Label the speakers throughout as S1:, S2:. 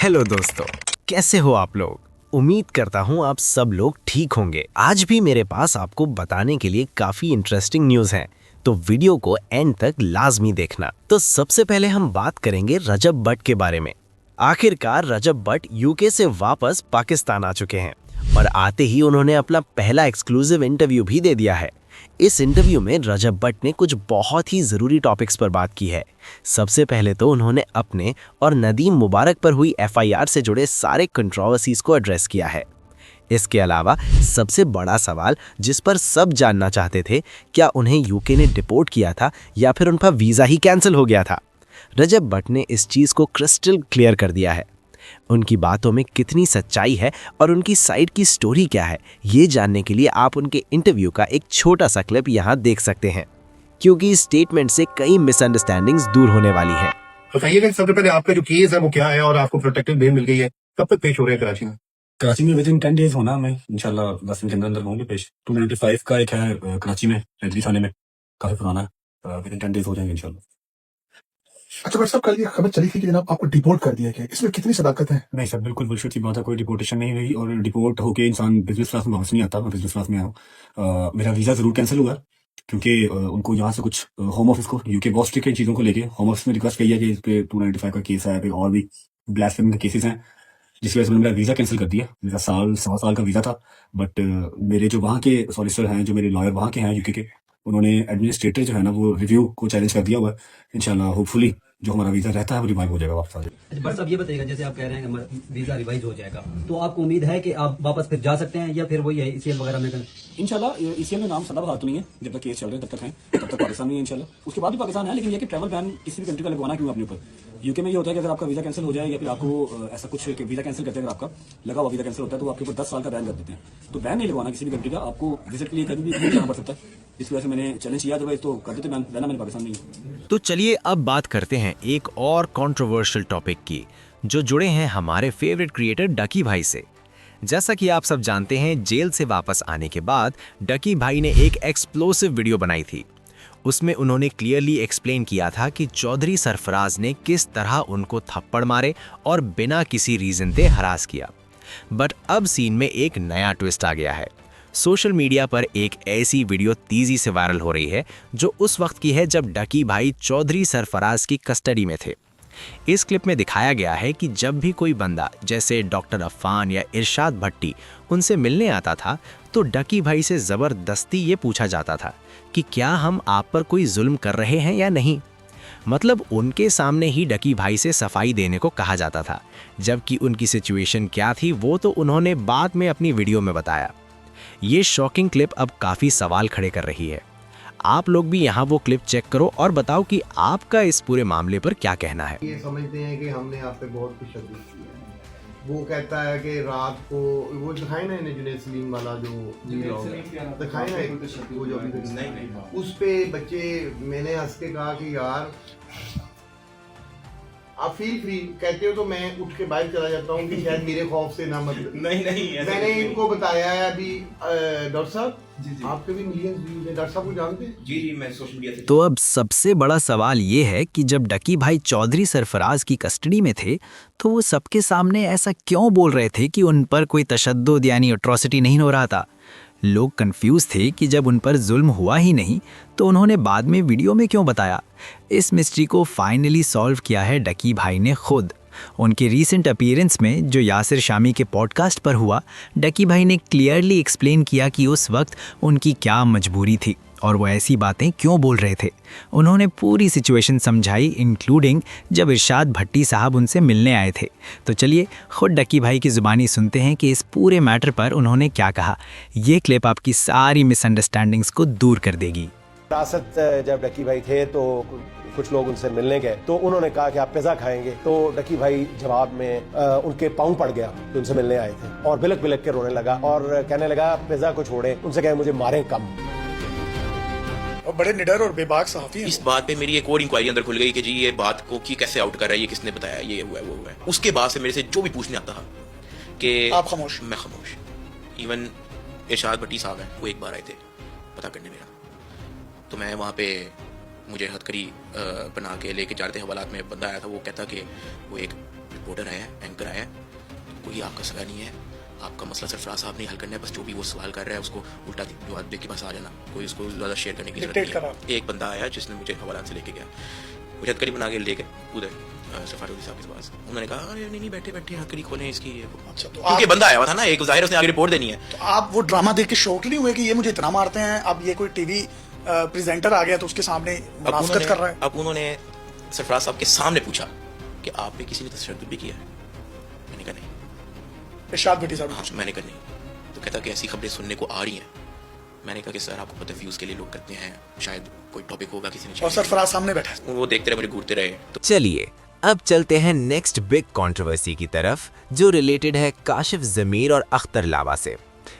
S1: Hello दोस्तों, कैसे हो आप लोग। उम्मीद करता हूँ आप सब लोग ठीक होंगे। आज भी मेरे पास आपको बताने के लिए काफी इंटरेस्टिंग न्यूज़ है, तो वीडियो को एंड तक लाजमी देखना। तो सबसे पहले हम बात करेंगे रजब भट्ट के बारे में। आखिरकार रजब भट्ट यूके से वापस पाकिस्तान आ चुके हैं और आते ही उन्होंने अपना पहला एक्सक्लूसिव इंटरव्यू भी दे दिया है। इस इंटरव्यू में रजब भट्ट ने कुछ बहुत ही ज़रूरी टॉपिक्स पर बात की है। सबसे पहले तो उन्होंने अपने और नदीम मुबारक पर हुई एफआईआर से जुड़े सारे कंट्रोवर्सीज को एड्रेस किया है। इसके अलावा सबसे बड़ा सवाल जिस पर सब जानना चाहते थे, क्या उन्हें यूके ने डिपोर्ट किया था या फिर उनका वीज़ा ही कैंसिल हो गया था। रजब भट्ट ने इस चीज़ को क्रिस्टल क्लियर कर दिया है। उनकी बातों में कितनी सच्चाई है और उनकी साइड की स्टोरी क्या है, ये जानने के लिए आप उनके इंटरव्यू का एक छोटा सा क्लिप यहाँ देख सकते हैं, क्योंकि इस स्टेटमेंट से कई मिसअंडरस्टैंडिंग्स दूर होने वाली हैं।
S2: बताइएगा सबसे पहले आपका जो केस है वो क्या है और आपको प्रोटेक्टिव बेल मिल गई है, कब तक पेश हो रहे हैं कराची में?
S3: कराची में विद इन 10 डेज होना, मैं इंशाल्लाह 10 दिन के अंदर अंदर होंगे पेश। 295 का एक है कराची में, हैदरी थाने में, काफी पुराना है। विद इन 10 डेज हो जाएंगे इंशाल्लाह।
S2: अच्छा बट साहब, कल ये खबर चली थी कि जनाब आपको डिपोर्ट कर दिया गया, इसमें कितनी सदाकत है?
S3: नहीं सर, बिल्कुल बुलशिट की बात है, कोई डिपोर्टेशन नहीं हुई और डिपोर्ट होके इंसान बिजनेस क्लास में वापस नहीं आता। मैं बिजनेस क्लास में आया हूँ। मेरा वीजा जरूर कैंसिल हुआ क्योंकि उनको यहाँ से कुछ होम ऑफिस को, यूके बहुत स्ट्रिक्ट है चीजों को लेके, होम ऑफिस में रिक्वेस्ट की है कि इस पे 295 का केस है और भी ब्लास्फेमी के केसेस हैं, जिसकी वजह से मेरा वीजा कैंसिल कर दिया। मेरा सवा साल का वीजा था, बट मेरे जो वहाँ के सॉलिसिटर हैं, जो मेरे लॉयर वहाँ के हैं यूके के, उन्होंने एडमिनिस्ट्रेटर जो है ना वो रिव्यू को चैलेंज कर दिया हुआ है। इंशाल्लाह होपफुली जो हमारा वीजा रहता है वो रिवाइव हो जाएगा वापस आ जाएगा।
S4: बट साहब ये बताइएगा, जैसे आप कह रहे हैं कि हमारा वीजा रिवाइज हो जाएगा, तो आपको उम्मीद है कि आप वापस फिर जा सकते हैं या फिर वही है ईसीएल वगैरह में करें?
S3: इंशाल्लाह ईसीएल में नाम सदा तो नहीं है, जब तक केस चल रहे हैं तब तक है, तब तक पाकिस्तान नहीं है इंशाल्लाह। उसके बाद भी पाकिस्तान है, लेकिन ये कि ट्रैवल बैन किसी भी कंट्री का लगवाना क्यों अपने ऊपर। यूके में ये होता है कि अगर आपका वीजा कैंसिल हो जाए या फिर आपको ऐसा कुछ वीजा कैंसिल करते हैं, अगर आपका लगा हुआ वीजा कैंसिल होता है तो आपके ऊपर 10 साल का बैन कर देते हैं। तो बैन नहीं लगवाना किसी भी कंट्री का, आपको विजिट के लिए कभी भी नहीं जाना पड़ सकता। इस वजह से मैंने चैलेंज किया, अदरवाइज तो कर देते बैन, रहना मैंने पाकिस्तान नहीं है।
S1: तो चलिए अब बात करते हैं एक और कंट्रोवर्शियल टॉपिक की, जो जुड़े हैं हमारे फेवरेट क्रिएटर डकी भाई से। जैसा कि आप सब जानते हैं, जेल से वापस आने के बाद डकी भाई ने एक एक्सप्लोसिव वीडियो बनाई थी। उसमें उन्होंने क्लियरली एक्सप्लेन किया था कि चौधरी सरफराज ने किस तरह उनको थप्पड़ मारे और बिना किसी रीजन से हरास किया। बट अब सीन में एक नया ट्विस्ट आ गया है। सोशल मीडिया पर एक ऐसी वीडियो तेजी से वायरल हो रही है जो उस वक्त की है जब डकी भाई चौधरी सरफराज की कस्टडी में थे। इस क्लिप में दिखाया गया है कि जब भी कोई बंदा जैसे डॉक्टर अफ़ान या इरशाद भट्टी उनसे मिलने आता था, तो डकी भाई से ज़बरदस्ती ये पूछा जाता था कि क्या हम आप पर कोई जुल्म कर रहे हैं या नहीं। मतलब उनके सामने ही डकी भाई से सफाई देने को कहा जाता था, जबकि उनकी सिचुएशन क्या थी वो तो उन्होंने बाद में अपनी वीडियो में बताया। ये शॉकिंग क्लिप अब काफ़ी सवाल खड़े कर रही है। आप लोग भी यहाँ वो क्लिप चेक करो और बताओ कि आपका इस पूरे मामले पर क्या कहना है।
S5: ये समझते हैं कि हमने आप पे बहुत कुछ तशद्दुद किया है। वो कहता है कि रात को वो दिखाए ना, इन्हें जुनैद सलीम वाला जो दिखाए ना, वो जो अभी उस पे बच्चे, मैंने हंस के कहा कि यार आप फील फ्री कहते हो तो मैं उठ के बाहर चला जाता हूँ कि शायद मेरे खौफ से ना मत। नहीं मैंने इनको बताया है अभी डॉक्टर साहब, आपके भी मिलियंस व्यूज हैं, डॉक्टर साहब को जानते हैं? जी मैं सोशल मीडिया से।
S1: तो अब सबसे बड़ा सवाल ये है कि जब डकी भाई चौधरी सरफराज की कस्टडी में थे, तो वो सबके सामने ऐसा क्यों बोल रहे थे कि उन पर कोई तशद्दुद यानी एट्रोसिटी नहीं हो रहा था। लोग कंफ्यूज थे कि जब उन पर जुल्म हुआ ही नहीं तो उन्होंने बाद में वीडियो में क्यों बताया। इस मिस्ट्री को फाइनली सॉल्व किया है डकी भाई ने खुद। उनके रीसेंट अपीयरेंस में जो यासिर शामी के पॉडकास्ट पर हुआ, डकी भाई ने क्लियरली एक्सप्लेन किया कि उस वक्त उनकी क्या मजबूरी थी और वो ऐसी बातें क्यों बोल रहे थे। उन्होंने पूरी सिचुएशन समझाई, इंक्लूडिंग जब इरशाद भट्टी साहब उनसे मिलने आए थे। तो चलिए खुद डकी भाई की ज़ुबानी सुनते हैं कि इस पूरे मैटर पर उन्होंने क्या कहा। ये क्लिप आपकी सारी मिसअंडरस्टैंडिंग्स को दूर कर देगी।
S6: रासत जब डकी भाई थे तो कुछ लोग उनसे मिलने गए तो उन्होंने कहा कि आप पिज़्ज़ा खाएंगे, तो डकी भाई जवाब में उनके पाँव पड़ गया जो उनसे मिलने आए थे और बिलक बिलक के रोने लगा और कहने लगा पिज़्ज़ा को छोड़े, उनसे कहे मुझे मारें कम।
S2: और बड़े निडर और बेबाक सहाफी हैं।
S7: इस बात पे मेरी एक और इंक्वायरी अंदर खुल गई कि जी ये बात को की कैसे आउट कर रहा है, ये किसने बताया, ये हुआ है वो हुआ है। उसके बाद से मेरे से जो भी पूछने आता था कि
S2: आप खामोश,
S7: मैं खामोश। इवन इरशाद भट्टी साहब हैं, वो एक बार आए थे पता करने मेरा, तो मैं वहाँ पे मुझे हथकड़ी बना के लेके जा रहे थे, हवालात में बंदा आया था, वो कहता कि वो एक रिपोर्टर आया है, एंकर आया है, कोई आपका सगा नहीं है, आपका मसला सरफराज साहब ने हल करना है, बस जो भी वो सवाल कर रहा है उसको उल्टा जवाब दे के पास आ जाना, कोई उसको ज़्यादा शेयर करने की जरूरत नहीं है। एक बंदा आया जिसने मुझे हवालात से लेके गया, मुझे हथकड़ी बना के लेके उधर सफारी साहब के पास, उन्होंने कहा अरे नहीं बैठे बैठे हथकड़ी खोलें इसकी,
S8: अच्छा, तो
S7: क्योंकि बंदा आया हुआ था ना, एक जाहिर उसने आगे रिपोर्ट देनी है।
S8: तो आप वो ड्रामा देख के शौक नहीं हुए कि ये मुझे इतना मारते हैं, अब ये कोई टीवी प्रेजेंटर आ गया तो उसके सामने मुनाफिकत कर रहा है।
S7: अब उन्होंने सरफराज साहब के सामने पूछा कि आप पे किसी ने तशद्दुद भी किया है? मैंने कहा नहीं।
S8: इरशाद भट्टी साहब ने
S7: हाँ,
S8: पूछा।
S7: मैंने कहा नहीं। तो कहता कि ऐसी खबरें सुनने को आ रही हैं। मैंने कहा कि सर आपको पता है व्यूज के लिए लोग करते हैं, शायद कोई टॉपिक होगा किसी ने,
S8: और सरफराज सामने बैठा है।
S7: वो देखते रहे, मुझे घूरते रहे। तो
S1: चलिए अब चलते हैं नेक्स्ट बिग कंट्रोवर्सी की तरफ, जो रिलेटेड है काशिफ ज़मीर और अख्तर लावा से।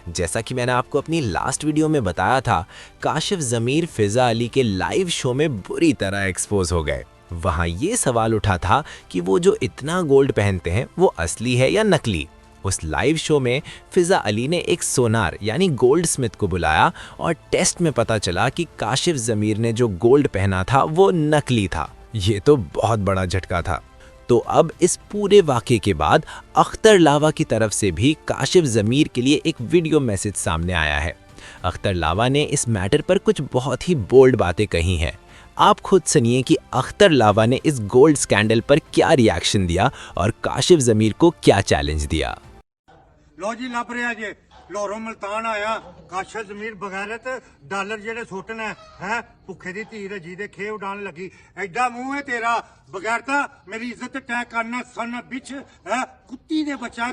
S1: जैसा कि मैंने आपको अपनी लास्ट वीडियो में बताया था, काशिफ ज़मीर फ़िज़ा अली के लाइव शो में बुरी तरह एक्सपोज हो गए। वहाँ ये सवाल उठा था कि वो जो इतना गोल्ड पहनते हैं वो असली है या नकली। उस लाइव शो में फ़िज़ा अली ने एक सोनार यानी गोल्ड स्मिथ को बुलाया और टेस्ट में पता चला कि काशिफ ज़मीर ने जो गोल्ड पहना था वो नकली था। ये तो बहुत बड़ा झटका था। तो अब इस पूरे वाक़े के बाद अख्तर लावा की तरफ से भी काशिफ ज़मीर के लिए एक वीडियो मैसेज सामने आया है। अख्तर लावा ने इस मैटर पर कुछ बहुत ही बोल्ड बातें कही हैं। आप खुद सुनिए कि अख्तर लावा ने इस गोल्ड स्कैंडल पर क्या रिएक्शन दिया और काशिफ ज़मीर को क्या चैलेंज दिया।
S9: लो जी लभ रहा जे लाहौरों मुल्तान आया काशिफ ज़मीर बगैरत डॉलर जेड़े सुटने है भुखे दी धीर जी खे उड़ान लगी, एडा मुंह है तेरा बगैरता मेरी इज्जत तय करना सन बिच है, कुत्ती दे बच्चा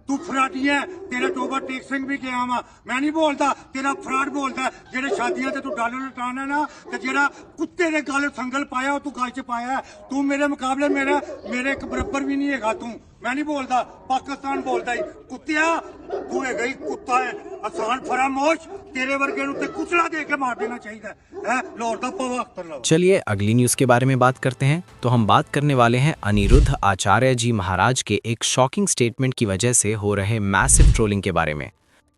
S9: तू फराडी है, तेरे टोबर टेक सिंह भी गया वा, मैं नहीं बोलता, तेरा फराड बोलता, जेड़े शादियां ते तू डॉलर लटाना ना ते जेड़ा कुत्ते दे गल संगल पाया तू गल च पाया, तू मेरे मुकाबले मेरे एक बराबर भी नहीं है, तू मैं नहीं बोलता, पाकिस्तान बोलता ही कुत्तिया, तू है गई कुत्ता है, आसान फरामोश, तेरे वर्गे नु ते कुचला दे के मार देना चाहिए है, लाहौर दा पवा अख्तर लावा।
S1: चलिए अगली न्यूज़ के बारे में बात करते हैं। तो हम बात करने वाले हैं अनिरुद्ध आचार्य जी महाराज के एक शॉकिंग स्टेटमेंट की वजह से हो रहे मैसिव ट्रोलिंग के बारे में।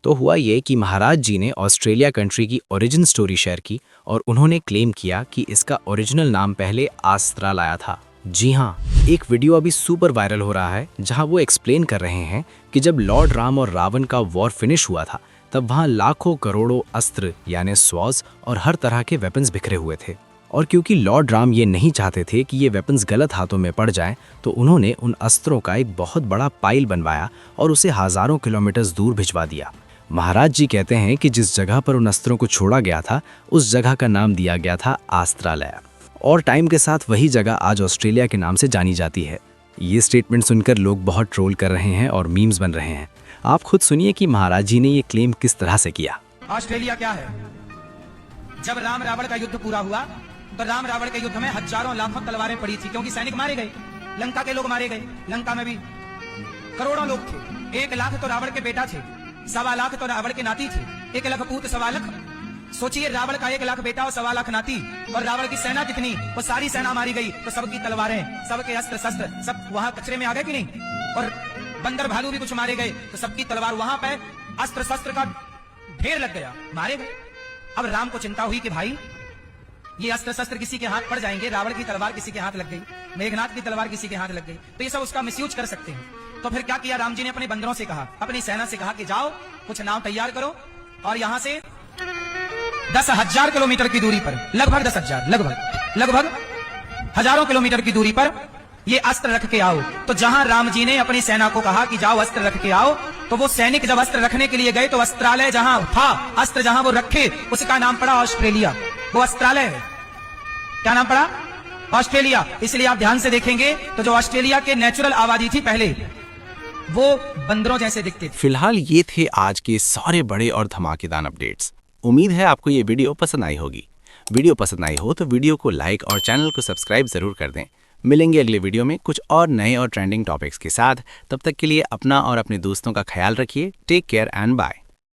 S1: तो हुआ ये कि महाराज जी ने ऑस्ट्रेलिया कंट्री की ओरिजिन स्टोरी शेयर की और उन्होंने क्लेम किया कि इसका ओरिजिनल नाम पहले आस्ट्राल आया था। जी हाँ, एक वीडियो अभी सुपर वायरल हो रहा है जहां वो एक्सप्लेन कर रहे हैं कि जब लॉर्ड राम और रावण का वॉर फिनिश हुआ था तब वहां लाखों करोड़ों अस्त्र यानी स्वॉर्ड्स और हर तरह के वेपन्स बिखरे हुए थे। और क्योंकि लॉर्ड राम ये नहीं चाहते थे कि ये वेपन्स गलत हाथों में पड़ जाएं, तो उन्होंने उन अस्त्रों का एक बहुत बड़ा पाइल बनवाया और उसे हज़ारों किलोमीटर दूर भिजवा दिया। महाराज जी कहते हैं कि जिस जगह पर उन अस्त्रों को छोड़ा गया था उस जगह का नाम दिया गया था आस्ट्रालय, और टाइम के साथ वही जगह आज ऑस्ट्रेलिया के नाम से जानी जाती है। ये स्टेटमेंट सुनकर लोग बहुत ट्रोल कर रहे हैं और मीम्स बन रहे हैं। आप खुद सुनिए कि महाराज जी ने ये क्लेम किस तरह से किया।
S10: ऑस्ट्रेलिया क्या है? जब राम रावण का युद्ध पूरा हुआ तो राम रावण के युद्ध में हजारों लाखों तलवारें पड़ी थी, क्योंकि सैनिक मारे गए, लंका के लोग मारे गए। लंका में भी करोड़ों लोग थे। 1 लाख तो रावण के बेटा थे, 1.25 लाख तो रावण के नाती थे, 1 लाख पूत 1.25 लाख। सोचिए रावण का 1 लाख बेटा और 1.25 लाख नाती, और रावण की सेना कितनी, वो सारी सेना मारी गई। तो सबकी तलवारें, सबके अस्त्र शस्त्र सब वहां कचरे में आ गए कि नहीं? और बंदर भालू भी कुछ मारे गए तो सबकी तलवार वहां पे अस्त्र शस्त्र का ढेर लग गया, मारे गए। अब राम को चिंता हुई कि भाई ये अस्त्र शस्त्र किसी के हाथ पड़ जाएंगे, रावण की तलवार किसी के हाथ लग गई, मेघनाथ की तलवार किसी के हाथ लग गई, तो ये सब उसका मिसयूज कर सकते हैं। तो फिर क्या किया राम जी ने? अपने बंदरों से कहा, अपनी सेना से कहा कि जाओ कुछ नाव तैयार करो और यहां से 10,000 किलोमीटर की दूरी पर, लगभग 10,000, लगभग हजारों किलोमीटर की दूरी पर ये अस्त्र रख के आओ। तो जहां राम जी ने अपनी सेना को कहा कि जाओ अस्त्र रख के आओ, तो वो सैनिक जब अस्त्र रखने के लिए गए तो अस्त्रालय जहां था, अस्त्र जहां वो रखे, उसका नाम पड़ा ऑस्ट्रेलिया। वो अस्त्रालय है। क्या नाम पड़ा? ऑस्ट्रेलिया। इसलिए आप ध्यान से देखेंगे तो जो ऑस्ट्रेलिया के नेचुरल आबादी थी पहले, वो बंदरों जैसे दिखते थे।
S1: फिलहाल ये थे आज के सारे बड़े और धमाकेदार अपडेट्स। उम्मीद है आपको ये वीडियो पसंद आई होगी। वीडियो पसंद आई हो तो वीडियो को लाइक और चैनल को सब्सक्राइब जरूर कर दें। मिलेंगे अगले वीडियो में कुछ और नए और ट्रेंडिंग टॉपिक्स के साथ। तब तक के लिए अपना और अपने दोस्तों का ख्याल रखिए। Take care and bye.